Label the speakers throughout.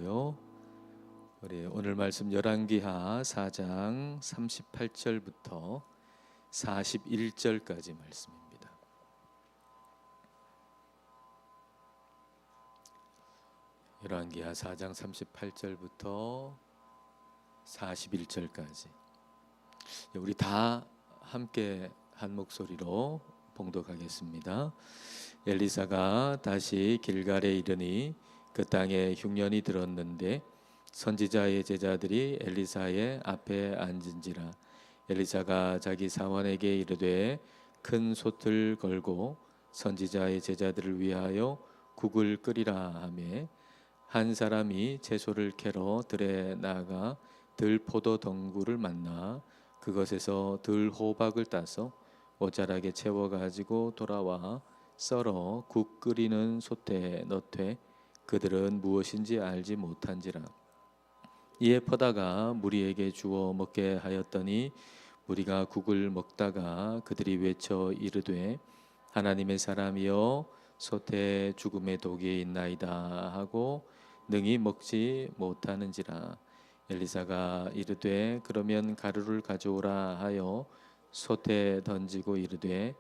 Speaker 1: 주시고요. 우리 오늘 말씀 열왕기하 4장 38절부터 41절까지 말씀입니다. 열왕기하 4장 38절부터 41절까지 우리 다 함께 한 목소리로 봉독하겠습니다. 엘리사가 다시 길갈에 이르니 그 땅에 흉년이 들었는데 선지자의 제자들이 엘리사의 앞에 앉은지라. 엘리사가 자기 사원에게 이르되 큰 솥을 걸고 선지자의 제자들을 위하여 국을 끓이라 하매 한 사람이 채소를 캐러 들에 나가 들포도 덩굴을 만나 그것에서 들호박을 따서 모자라게 채워 가지고 돌아와 썰어 국 끓이는 솥에 넣되 그들은 무엇인지 알지 못한지라. 이에 퍼다가 무리에게 주어 먹게 하였더니 무리가 국을 먹다가 그들이 외쳐 이르되 하나님의 사람이여 솥에 죽음의 독이 있나이다 하고 능히 먹지 못하는지라. 엘리사가 이르되 그러면 가루를 가져오라 하여 솥에 던지고 이르되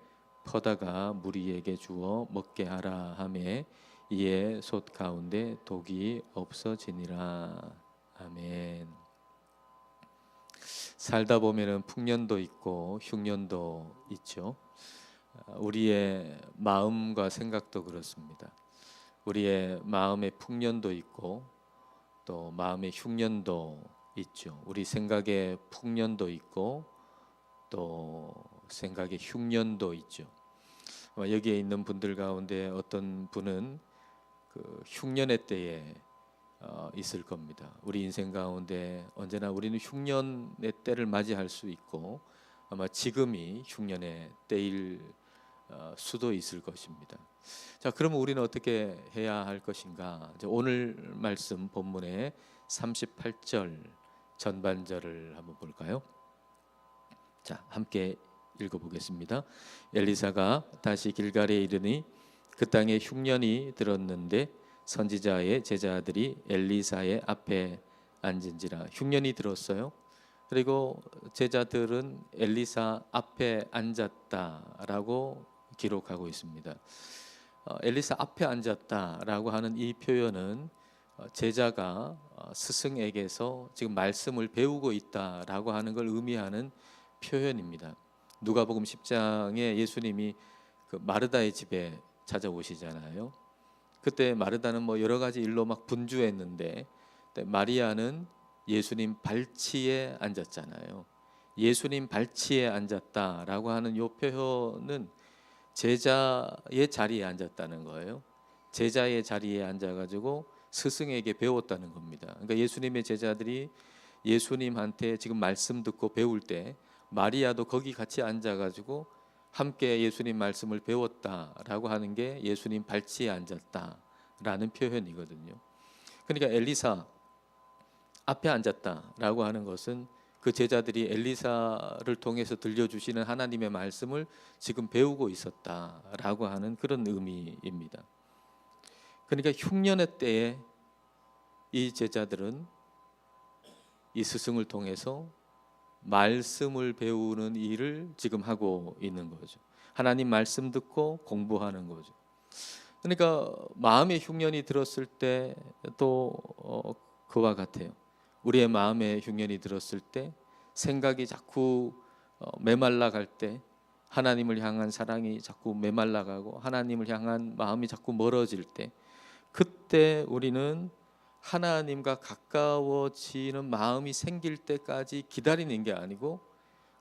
Speaker 1: 퍼다가 무리에게 주어 먹게 하라 하매 이에 솥 가운데 독이 없어지니라. 아멘. 살다 보면은 풍년도 있고 흉년도 있죠. 우리의 마음과 생각도 그렇습니다. 우리의 마음의 풍년도 있고 또 마음의 흉년도 있죠. 우리 생각의 풍년도 있고 또 생각의 흉년도 있죠. 여기에 있는 분들 가운데 어떤 분은 그 흉년의 때에 있을 겁니다. 우리 인생 가운데 언제나 우리는 흉년의 때를 맞이할 수 있고 아마 지금이 흉년의 때일 수도 있을 것입니다. 자, 그러면 우리는 어떻게 해야 할 것인가? 오늘 말씀 본문의 38절 전반절을 한번 볼까요? 자, 함께 읽어보겠습니다. 엘리사가 다시 길갈에 이르니 그 땅에 흉년이 들었는데 선지자의 제자들이 엘리사의 앞에 앉은지라. 흉년이 들었어요. 그리고 제자들은 엘리사 앞에 앉았다라고 기록하고 있습니다. 엘리사 앞에 앉았다라고 하는 이 표현은 제자가 스승에게서 지금 말씀을 배우고 있다라고 하는 걸 의미하는 표현입니다. 누가복음 10장에 예수님이 그 마르다의 집에 찾아오시잖아요. 그때 마르다는 뭐 여러 가지 일로 막 분주했는데 마리아는 예수님 발치에 앉았잖아요. 예수님 발치에 앉았다라고 하는 이 표현은 제자의 자리에 앉았다는 거예요. 제자의 자리에 앉아가지고 스승에게 배웠다는 겁니다. 그러니까 예수님의 제자들이 예수님한테 지금 말씀 듣고 배울 때 마리아도 거기 같이 앉아가지고 함께 예수님 말씀을 배웠다라고 하는 게 예수님 발치에 앉았다라는 표현이거든요. 그러니까 엘리사 앞에 앉았다라고 하는 것은 그 제자들이 엘리사를 통해서 들려주시는 하나님의 말씀을 지금 배우고 있었다라고 하는 그런 의미입니다. 그러니까 흉년의 때에 이 제자들은 이 스승을 통해서 말씀을 배우는 일을 지금 하고 있는 거죠. 하나님 말씀 듣고 공부하는 거죠. 그러니까 마음의 흉년이 들었을 때 또 그와 같아요. 우리의 마음에 흉년이 들었을 때 생각이 자꾸 메말라 갈 때 하나님을 향한 사랑이 자꾸 메말라 가고 하나님을 향한 마음이 자꾸 멀어질 때 그때 우리는 하나님과 가까워지는 마음이 생길 때까지 기다리는 게 아니고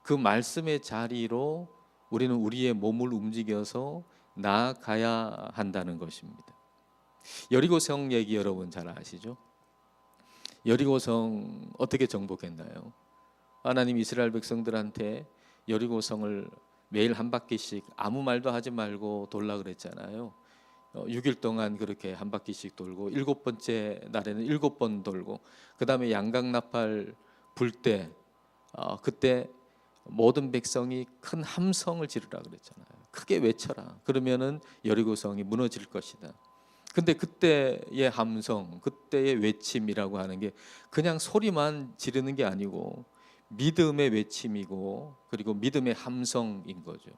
Speaker 1: 그 말씀의 자리로 우리는 우리의 몸을 움직여서 나아가야 한다는 것입니다. 여리고성 얘기 여러분 잘 아시죠? 여리고성 어떻게 정복했나요? 하나님 이스라엘 백성들한테 여리고성을 매일 한 바퀴씩 아무 말도 하지 말고 돌라 그랬잖아요. 6일 동안 그렇게 한 바퀴씩 돌고 7번째 날에는 7번 돌고 그 다음에 양각나팔 불 때 그때 모든 백성이 큰 함성을 지르라 그랬잖아요. 크게 외쳐라. 그러면은 여리고성이 무너질 것이다. 근데 그때의 함성, 그때의 외침이라고 하는 게 그냥 소리만 지르는 게 아니고 믿음의 외침이고 그리고 믿음의 함성인 거죠.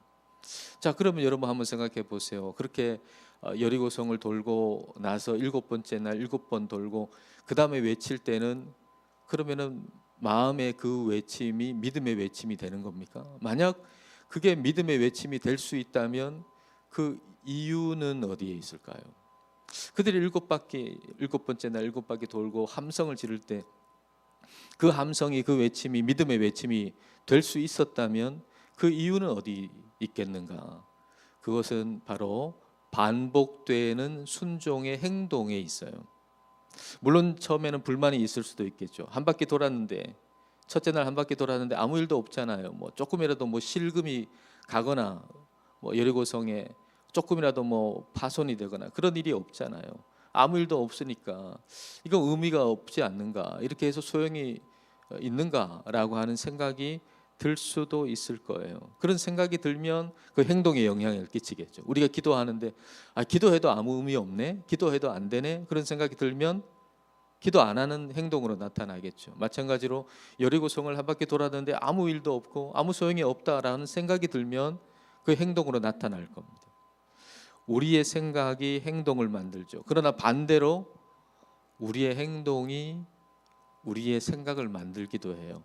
Speaker 1: 자, 그러면 여러분 한번 생각해 보세요. 그렇게 여리고성을 돌고 나서 일곱 번째 날 일곱 번 돌고 그 다음에 외칠 때는 그러면은 마음의 그 외침이 믿음의 외침이 되는 겁니까? 만약 그게 믿음의 외침이 될 수 있다면 그 이유는 어디에 있을까요? 그들이 일곱 번째 날 일곱 바퀴 돌고 함성을 지를 때 그 함성이 그 외침이 믿음의 외침이 될 수 있었다면 그 이유는 어디 있겠는가? 그것은 바로 반복되는 순종의 행동에 있어요. 물론 처음에는 불만이 있을 수도 있겠죠. 한 바퀴 돌았는데 첫째 날 한 바퀴 돌았는데 아무 일도 없잖아요. 뭐 조금이라도 뭐 실금이 가거나 뭐 여리고성에 조금이라도 뭐 파손이 되거나 그런 일이 없잖아요. 아무 일도 없으니까 이거 의미가 없지 않는가, 이렇게 해서 소용이 있는가라고 하는 생각이 들 수도 있을 거예요. 그런 생각이 들면 그 행동에 영향을 끼치겠죠. 우리가 기도하는데 기도해도 아무 의미 없네, 기도해도 안 되네, 그런 생각이 들면 기도 안 하는 행동으로 나타나겠죠. 마찬가지로 여리고성을 한 바퀴 돌았는데 아무 일도 없고 아무 소용이 없다라는 생각이 들면 그 행동으로 나타날 겁니다. 우리의 생각이 행동을 만들죠. 그러나 반대로 우리의 행동이 우리의 생각을 만들기도 해요.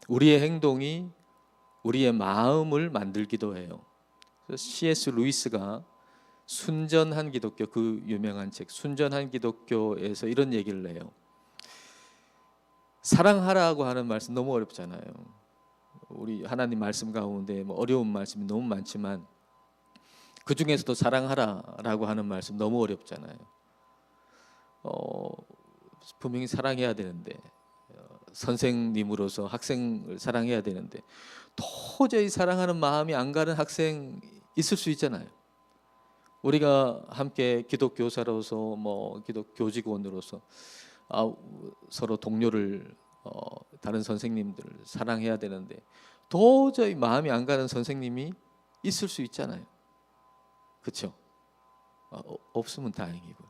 Speaker 1: 우리의 행동이 우리의 마음을 만들기도 해요. C.S. 루이스가 순전한 기독교, 그 유명한 책 순전한 기독교에서 이런 얘기를 해요. 사랑하라고 하는 말씀 너무 어렵잖아요. 우리 하나님 말씀 가운데 뭐 어려운 말씀이 너무 많지만 그 중에서도 사랑하라라고 하는 말씀 너무 어렵잖아요. 분명히 사랑해야 되는데 선생님으로서 학생을 사랑해야 되는데 도저히 사랑하는 마음이 안 가는 학생 있을 수 있잖아요. 우리가 함께 기독교사로서 뭐 기독교직원으로서 서로 동료를 다른 선생님들을 사랑해야 되는데 도저히 마음이 안 가는 선생님이 있을 수 있잖아요. 그렇죠? 없으면 다행이고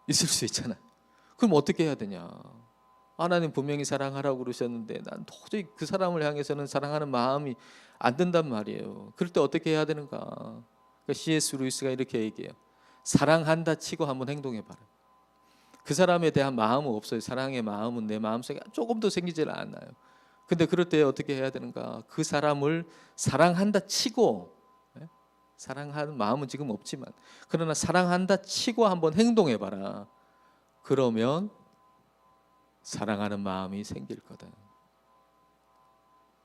Speaker 1: 있을 수 있잖아요. 그럼 어떻게 해야 되냐? 하나님 분명히 사랑하라고 그러셨는데 난 도저히 그 사람을 향해서는 사랑하는 마음이 안 든단 말이에요. 그럴 때 어떻게 해야 되는가? 그러니까 C.S. 루이스가 이렇게 얘기해요. 사랑한다 치고 한번 행동해 봐라. 그 사람에 대한 마음은 없어요. 사랑의 마음은 내 마음속에 조금도 생기질 않아요. 근데 그럴 때 어떻게 해야 되는가? 그 사람을 사랑한다 치고, 사랑하는 마음은 지금 없지만 그러나 사랑한다 치고 한번 행동해 봐라. 그러면 사랑하는 마음이 생길 거다.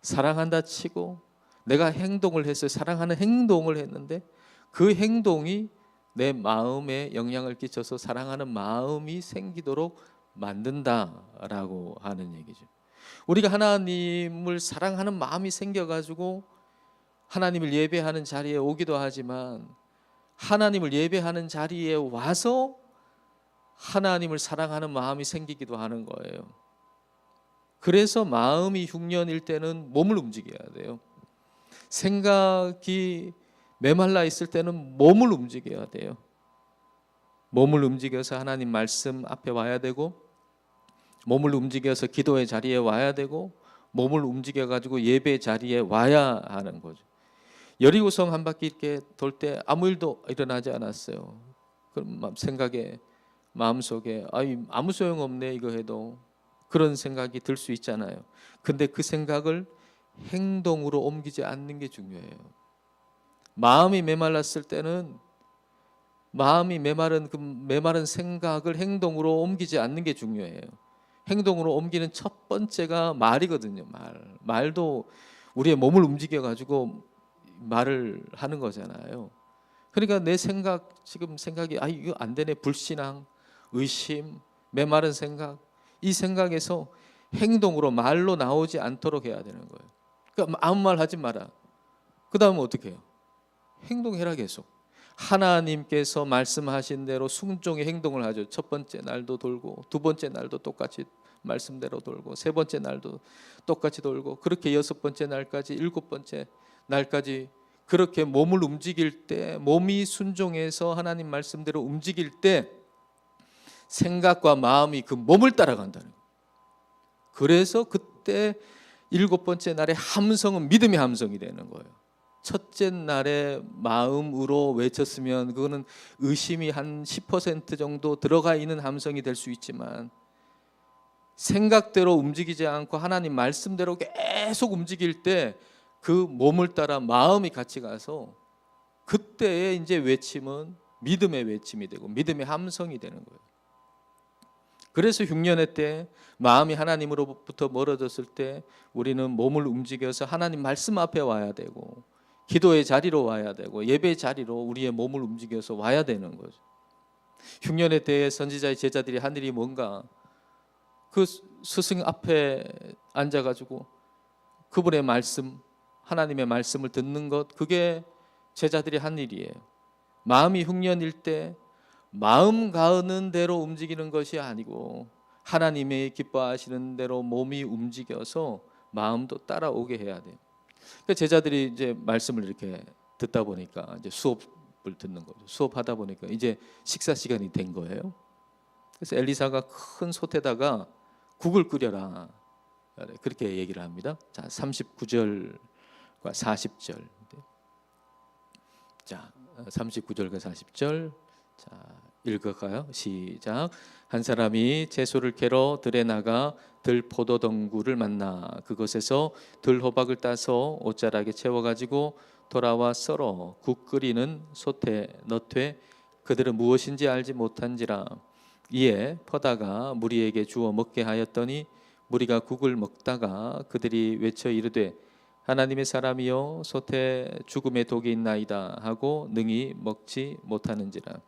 Speaker 1: 사랑한다 치고 내가 행동을 했어요. 사랑하는 행동을 했는데 그 행동이 내 마음에 영향을 끼쳐서 사랑하는 마음이 생기도록 만든다라고 하는 얘기죠. 우리가 하나님을 사랑하는 마음이 생겨가지고 하나님을 예배하는 자리에 오기도 하지만 하나님을 예배하는 자리에 와서 하나님을 사랑하는 마음이 생기기도 하는 거예요. 그래서 마음이 흉년일 때는 몸을 움직여야 돼요. 생각이 메말라 있을 때는 몸을 움직여야 돼요. 몸을 움직여서 하나님 말씀 앞에 와야 되고, 몸을 움직여서 기도의 자리에 와야 되고, 몸을 움직여 가지고 예배 자리에 와야 하는 거죠. 여리고성 한 바퀴 이렇게 돌 때 아무 일도 일어나지 않았어요. 그럼 생각에 마음속에 아무 소용없네 이거 해도, 그런 생각이 들 수 있잖아요. 근데 그 생각을 행동으로 옮기지 않는 게 중요해요. 마음이 메말랐을 때는 마음이 메마른 생각을 행동으로 옮기지 않는 게 중요해요. 행동으로 옮기는 첫 번째가 말이거든요. 말도 우리의 몸을 움직여 가지고 말을 하는 거잖아요. 그러니까 내 지금 생각이 이거 안 되네, 불신앙, 의심, 메마른 생각, 이 생각에서 행동으로 말로 나오지 않도록 해야 되는 거예요. 그러니까 아무 말 하지 마라. 그 다음에 어떻게 해요? 행동해라 계속. 하나님께서 말씀하신 대로 순종의 행동을 하죠. 첫 번째 날도 돌고, 두 번째 날도 똑같이 말씀대로 돌고, 세 번째 날도 똑같이 돌고, 그렇게 여섯 번째 날까지, 일곱 번째 날까지 그렇게 몸을 움직일 때, 몸이 순종해서 하나님 말씀대로 움직일 때 생각과 마음이 그 몸을 따라간다는 거예요. 그래서 그때 7번째 날의 함성은 믿음의 함성이 되는 거예요. 첫째 날에 마음으로 외쳤으면 그거는 의심이 한 10% 정도 들어가 있는 함성이 될 수 있지만, 생각대로 움직이지 않고 하나님 말씀대로 계속 움직일 때 그 몸을 따라 마음이 같이 가서 그때의 이제 외침은 믿음의 외침이 되고 믿음의 함성이 되는 거예요. 그래서 흉년의 때 마음이 하나님으로부터 멀어졌을 때 우리는 몸을 움직여서 하나님 말씀 앞에 와야 되고, 기도의 자리로 와야 되고, 예배의 자리로 우리의 몸을 움직여서 와야 되는 거죠. 흉년의 때에 선지자의 제자들이 한 일이 뭔가, 그 스승 앞에 앉아가지고 그분의 말씀, 하나님의 말씀을 듣는 것, 그게 제자들이 한 일이에요. 마음이 흉년일 때 마음 가는 대로 움직이는 것이 아니고 하나님의 기뻐하시는 대로 몸이 움직여서 마음도 따라오게 해야 돼요. 그러니까 제자들이 이제 말씀을 이렇게 듣다 보니까 이제 수업을 듣는 거죠. 수업하다 보니까 이제 식사 시간이 된 거예요. 그래서 엘리사가 큰 솥에다가 국을 끓여라, 그렇게 얘기를 합니다. 자, 39절과 40절. 자, 39절과 40절. 자, 읽을까요? 시작. 한 사람이 채소를 캐러 들에 나가 들 포도덩굴을 만나 그것에서 들 호박을 따서 옷자락에 채워가지고 돌아와 썰어 국 끓이는 솥에 넣되 그들은 무엇인지 알지 못한지라. 이에 퍼다가 무리에게 주어 먹게 하였더니 무리가 국을 먹다가 그들이 외쳐 이르되 하나님의 사람이여 솥에 죽음의 독이 있나이다 하고 능히 먹지 못하는지라.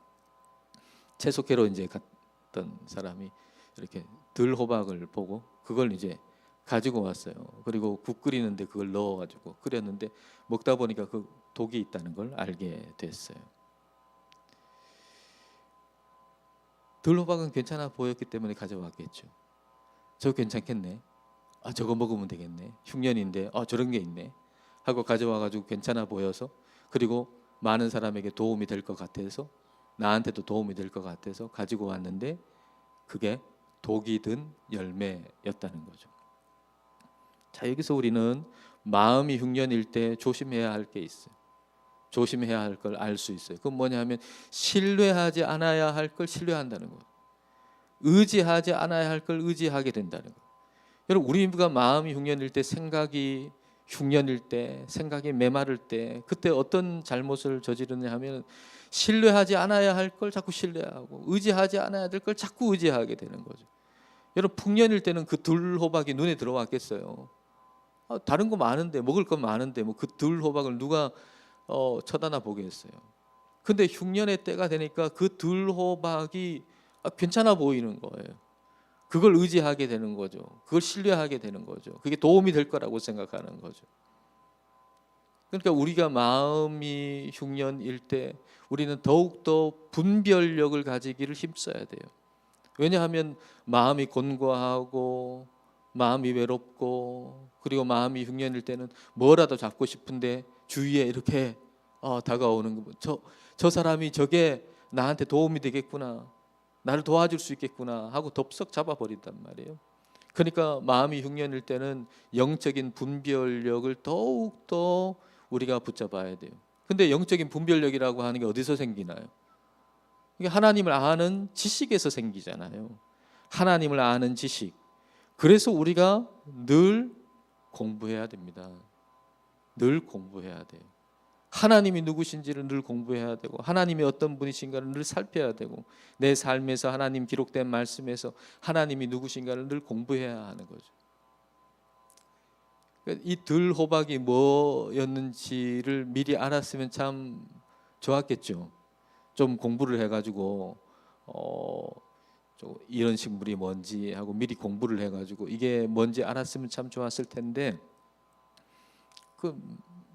Speaker 1: 채소캐로 이제 갔던 사람이 이렇게 들 호박을 보고 그걸 이제 가지고 왔어요. 그리고 국 끓이는데 그걸 넣어가지고 끓였는데 먹다 보니까 그 독이 있다는 걸 알게 됐어요. 들 호박은 괜찮아 보였기 때문에 가져왔겠죠. 저 괜찮겠네. 아, 저거 먹으면 되겠네. 흉년인데 저런 게 있네 하고 가져와가지고 괜찮아 보여서, 그리고 많은 사람에게 도움이 될 것 같아서, 나한테도 도움이 될 것 같아서 가지고 왔는데 그게 독이 든 열매였다는 거죠. 자, 여기서 우리는 마음이 흉년일 때 조심해야 할 게 있어요. 조심해야 할 걸 알 수 있어요. 그건 뭐냐면 신뢰하지 않아야 할 걸 신뢰한다는 거예요. 의지하지 않아야 할 걸 의지하게 된다는 거예요. 여러분, 우리가 마음이 흉년일 때, 생각이 흉년일 때, 생각이 메마를 때, 그때 어떤 잘못을 저지르냐 하면 신뢰하지 않아야 할 걸 자꾸 신뢰하고 의지하지 않아야 될 걸 자꾸 의지하게 되는 거죠. 여러분, 풍년일 때는 그 들 호박이 눈에 들어왔겠어요? 다른 거 많은데, 먹을 거 많은데 뭐 그 들 호박을 누가 쳐다나 보겠어요? 근데 흉년의 때가 되니까 그 들 호박이 괜찮아 보이는 거예요. 그걸 의지하게 되는 거죠. 그걸 신뢰하게 되는 거죠. 그게 도움이 될 거라고 생각하는 거죠. 그러니까 우리가 마음이 흉년일 때 우리는 더욱더 분별력을 가지기를 힘써야 돼요. 왜냐하면 마음이 곤고하고 마음이 외롭고 그리고 마음이 흉년일 때는 뭐라도 잡고 싶은데 주위에 이렇게 다가오는 거, 저 사람이 저게 나한테 도움이 되겠구나, 나를 도와줄 수 있겠구나 하고 덥석 잡아버린단 말이에요. 그러니까 마음이 흉년일 때는 영적인 분별력을 더욱더 우리가 붙잡아야 돼요. 근데 영적인 분별력이라고 하는 게 어디서 생기나요? 이게 하나님을 아는 지식에서 생기잖아요. 하나님을 아는 지식. 그래서 우리가 늘 공부해야 됩니다. 늘 공부해야 돼요. 하나님이 누구신지를 늘 공부해야 되고, 하나님이 어떤 분이신가를 늘 살펴야 되고, 내 삶에서 하나님 기록된 말씀에서 하나님이 누구신가를 늘 공부해야 하는 거죠. 이 들 호박이 뭐였는지를 미리 알았으면 참 좋았겠죠. 좀 공부를 해가지고 이런 식물이 뭔지 하고 미리 공부를 해가지고 이게 뭔지 알았으면 참 좋았을 텐데,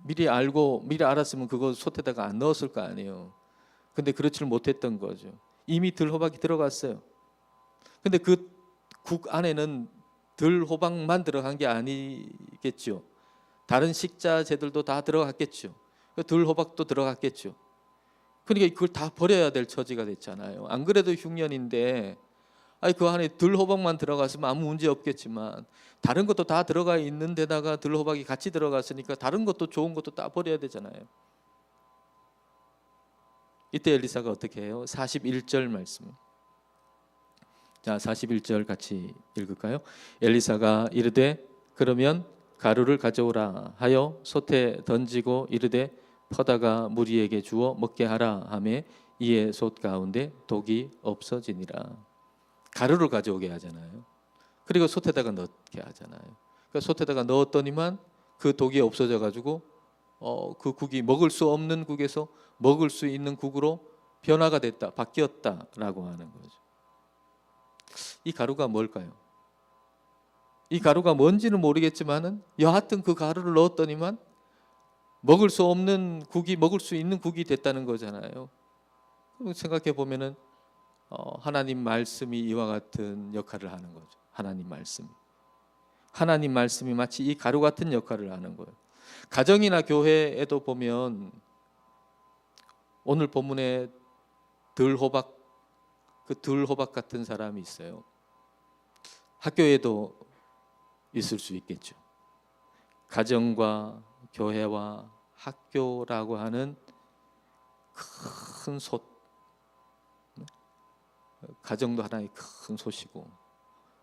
Speaker 1: 미리 알았으면 그거 솥에다가 안 넣었을 거 아니에요. 근데 그렇지를 못했던 거죠. 이미 들 호박이 들어갔어요. 근데 그 국 안에는 들 호박만 들어간 게 아니겠죠. 다른 식자재들도 다 들어갔겠죠. 들 호박도 들어갔겠죠. 그러니까 그걸 다 버려야 될 처지가 됐잖아요. 안 그래도 흉년인데 그 안에 들 호박만 들어갔으면 아무 문제 없겠지만 다른 것도 다 들어가 있는 데다가 들 호박이 같이 들어갔으니까 다른 것도 좋은 것도 다 버려야 되잖아요. 이때 엘리사가 어떻게 해요? 41절 말씀. 자, 41절 같이 읽을까요? 엘리사가 이르되 그러면 가루를 가져오라 하여 솥에 던지고 이르되 퍼다가 무리에게 주어 먹게 하라 하매 이에 솥 가운데 독이 없어지니라. 가루를 가져오게 하잖아요. 그리고 솥에다가 넣게 하잖아요. 그러니까 솥에다가 넣었더니만 그 독이 없어져 가지고 그 국이 먹을 수 없는 국에서 먹을 수 있는 국으로 변화가 됐다, 바뀌었다라고 하는 거죠. 이 가루가 뭘까요? 이 가루가 뭔지는 모르겠지만은 여하튼 그 가루를 넣었더니만 먹을 수 없는 국이 먹을 수 있는 국이 됐다는 거잖아요. 생각해 보면은 하나님 말씀이 이와 같은 역할을 하는 거죠. 하나님 말씀이 마치 이 가루 같은 역할을 하는 거예요. 가정이나 교회에도 보면 오늘 본문에 들호박 같은 사람이 있어요. 학교에도 있을 수 있겠죠. 가정과 교회와 학교라고 하는 큰 솥, 가정도 하나의 큰 솥이고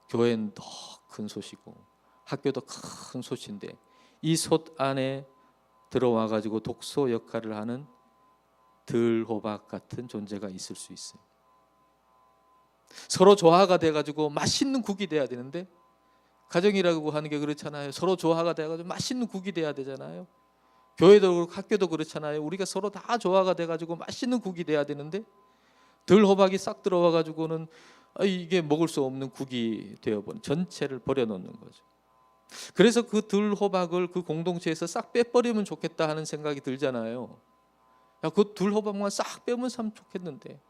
Speaker 1: 교회는 더 큰 솥이고 학교도 큰 솥인데 이 솥 안에 들어와 가지고 독소 역할을 하는 들호박 같은 존재가 있을 수 있어요. 서로 조화가 돼 가지고 맛있는 국이 돼야 되는데 가정이라고 하는 게 그렇잖아요. 서로 조화가 돼 가지고 맛있는 국이 돼야 되잖아요. 교회도 그렇고 학교도 그렇잖아요. 우리가 서로 다 조화가 돼 가지고 맛있는 국이 돼야 되는데 들호박이 싹 들어와 가지고는 이게 먹을 수 없는 국이 되어버린, 전체를 버려놓는 거죠. 그래서 그 들호박을 그 공동체에서 싹 빼버리면 좋겠다 하는 생각이 들잖아요. 그 들호박만 싹 빼면 참 좋겠는데.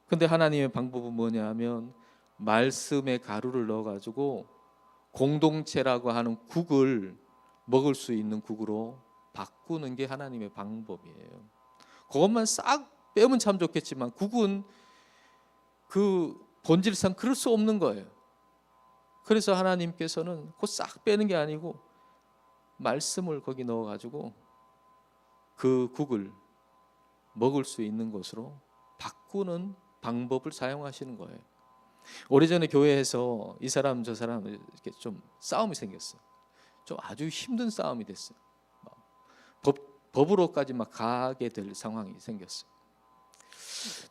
Speaker 1: 근데 하나님의 방법은 뭐냐 하면 말씀의 가루를 넣어가지고 공동체라고 하는 국을 먹을 수 있는 국으로 바꾸는 게 하나님의 방법이에요. 그것만 싹 빼면 참 좋겠지만 국은 그 본질상 그럴 수 없는 거예요. 그래서 하나님께서는 그 싹 빼는 게 아니고 말씀을 거기 넣어가지고 그 국을 먹을 수 있는 것으로 바꾸는 방법을 사용하시는 거예요. 오래전에 교회에서 이 사람 저 사람 이렇게 좀 싸움이 생겼어요. 좀 아주 힘든 싸움이 됐어요. 법으로까지 막 가게 될 상황이 생겼어요.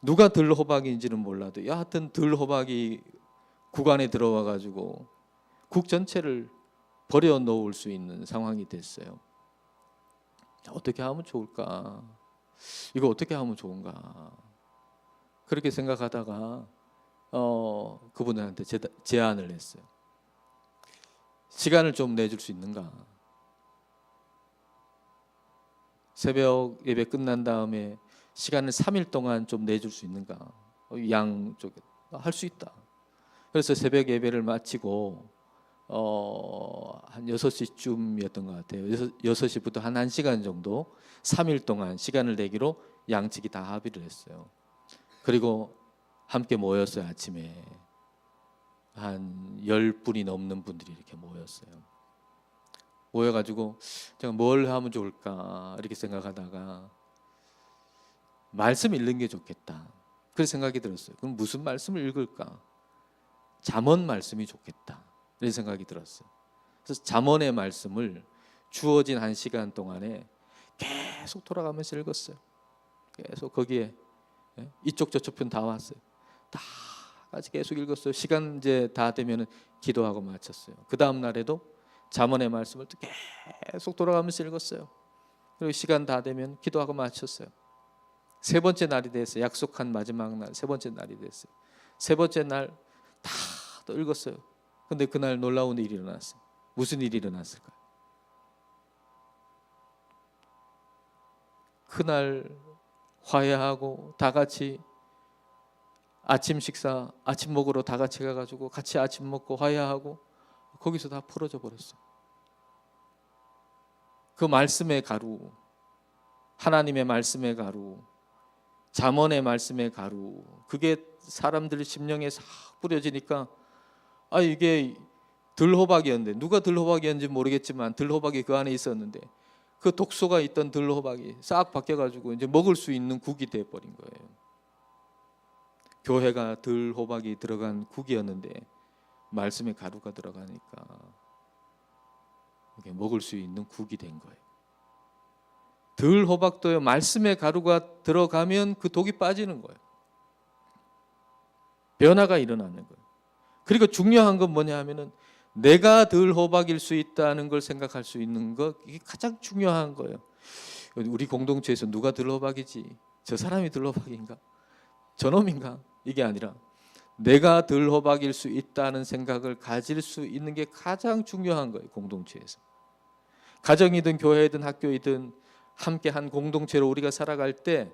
Speaker 1: 누가 들호박인지는 몰라도 여하튼 들호박이 국 안에 들어와 가지고 국 전체를 버려 놓을 수 있는 상황이 됐어요. 어떻게 하면 좋을까? 이거 어떻게 하면 좋은가? 그렇게 생각하다가 그분한테 제안을 했어요. 시간을 좀 내줄 수 있는가? 새벽 예배 끝난 다음에 시간을 3일 동안 좀 내줄 수 있는가? 양쪽에 할 수 있다. 그래서 새벽 예배를 마치고 한 6시쯤이었던 것 같아요. 6시부터 한 1시간 정도 3일 동안 시간을 내기로 양측이 다 합의를 했어요. 그리고 함께 모였어요. 아침에 한 10분이 넘는 분들이 이렇게 모였어요. 모여가지고 제가 뭘 하면 좋을까 이렇게 생각하다가 말씀 읽는 게 좋겠다 그런 생각이 들었어요. 그럼 무슨 말씀을 읽을까? 잠언 말씀이 좋겠다 이런 생각이 들었어요. 그래서 잠언의 말씀을 주어진 1시간 동안에 계속 돌아가면서 읽었어요. 계속 거기에 이쪽 저쪽 편 다 왔어요. 다 같이 계속 읽었어요. 시간 이제 다 되면 기도하고 마쳤어요. 그 다음 날에도 잠언의 말씀을 또 계속 돌아가면서 읽었어요. 그리고 시간 다 되면 기도하고 마쳤어요. 세 번째 날이 됐어요. 약속한 마지막 날 세 번째 날이 됐어요. 세 번째 날 다 또 읽었어요. 근데 그날 놀라운 일이 일어났어요. 무슨 일이 일어났을까요? 그날 화해하고 다 같이 아침 식사, 아침 먹으러 다 같이 가가지고 같이 아침 먹고 화해하고 거기서 다 풀어져 버렸어요. 그 말씀의 가루, 하나님의 말씀의 가루, 잠언의 말씀의 가루, 그게 사람들 심령에 싹 뿌려지니까 이게 들호박이었는데, 누가 들호박이었는지 모르겠지만 들호박이 그 안에 있었는데 그 독소가 있던 들호박이 싹 바뀌어가지고 이제 먹을 수 있는 국이 돼버린 거예요. 교회가 들호박이 들어간 국이었는데 말씀의 가루가 들어가니까 이게 먹을 수 있는 국이 된 거예요. 들호박도요, 말씀의 가루가 들어가면 그 독이 빠지는 거예요. 변화가 일어나는 거예요. 그리고 중요한 건 뭐냐 하면은 내가 들호박일 수 있다는 걸 생각할 수 있는 것, 이게 가장 중요한 거예요. 우리 공동체에서 누가 들호박이지? 저 사람이 들호박인가? 저놈인가? 이게 아니라 내가 들호박일 수 있다는 생각을 가질 수 있는 게 가장 중요한 거예요. 공동체에서. 가정이든 교회이든 학교이든 함께 한 공동체로 우리가 살아갈 때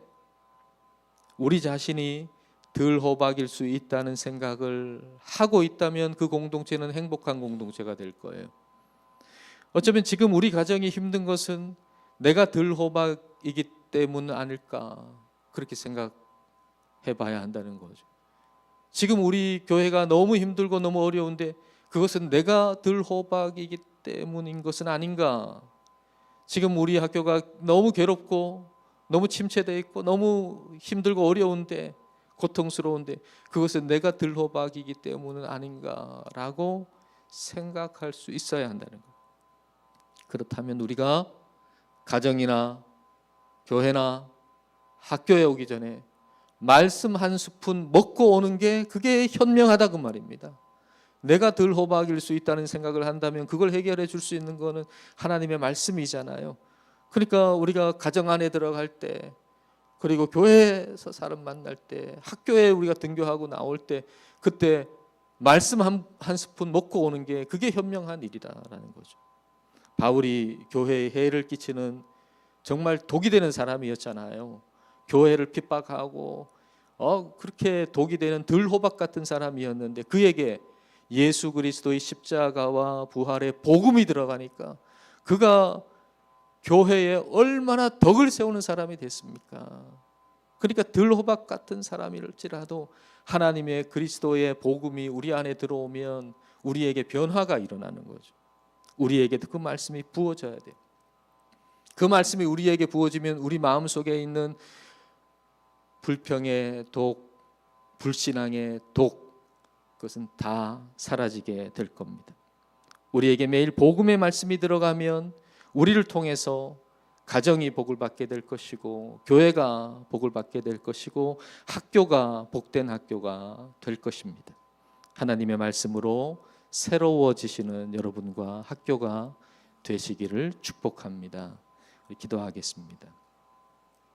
Speaker 1: 우리 자신이 들호박일 수 있다는 생각을 하고 있다면 그 공동체는 행복한 공동체가 될 거예요. 어쩌면 지금 우리 가정이 힘든 것은 내가 들호박이기 때문 아닐까, 그렇게 생각해 봐야 한다는 거죠. 지금 우리 교회가 너무 힘들고 너무 어려운데 그것은 내가 들호박이기 때문인 것은 아닌가. 지금 우리 학교가 너무 괴롭고 너무 침체되어 있고 너무 힘들고 어려운데, 고통스러운데 그것은 내가 들호박이기 때문은 아닌가라고 생각할 수 있어야 한다는 거예요. 그렇다면 우리가 가정이나 교회나 학교에 오기 전에 말씀 한 스푼 먹고 오는 게 그게 현명하다 그 말입니다. 내가 들호박일 수 있다는 생각을 한다면 그걸 해결해 줄 수 있는 거는 하나님의 말씀이잖아요. 그러니까 우리가 가정 안에 들어갈 때, 그리고 교회에서 사람 만날 때, 학교에 우리가 등교하고 나올 때, 그때 말씀 한 스푼 먹고 오는 게 그게 현명한 일이다라는 거죠. 바울이 교회에 해를 끼치는 정말 독이 되는 사람이었잖아요. 교회를 핍박하고 그렇게 독이 되는 들호박 같은 사람이었는데 그에게 예수 그리스도의 십자가와 부활의 복음이 들어가니까 그가 교회에 얼마나 덕을 세우는 사람이 됐습니까? 그러니까 들호박 같은 사람일지라도 하나님의 그리스도의 복음이 우리 안에 들어오면 우리에게 변화가 일어나는 거죠. 우리에게도 그 말씀이 부어져야 돼요. 그 말씀이 우리에게 부어지면 우리 마음속에 있는 불평의 독, 불신앙의 독, 그것은 다 사라지게 될 겁니다. 우리에게 매일 복음의 말씀이 들어가면 우리를 통해서 가정이 복을 받게 될 것이고, 교회가 복을 받게 될 것이고, 학교가 복된 학교가 될 것입니다. 하나님의 말씀으로 새로워지시는 여러분과 학교가 되시기를 축복합니다. 기도하겠습니다.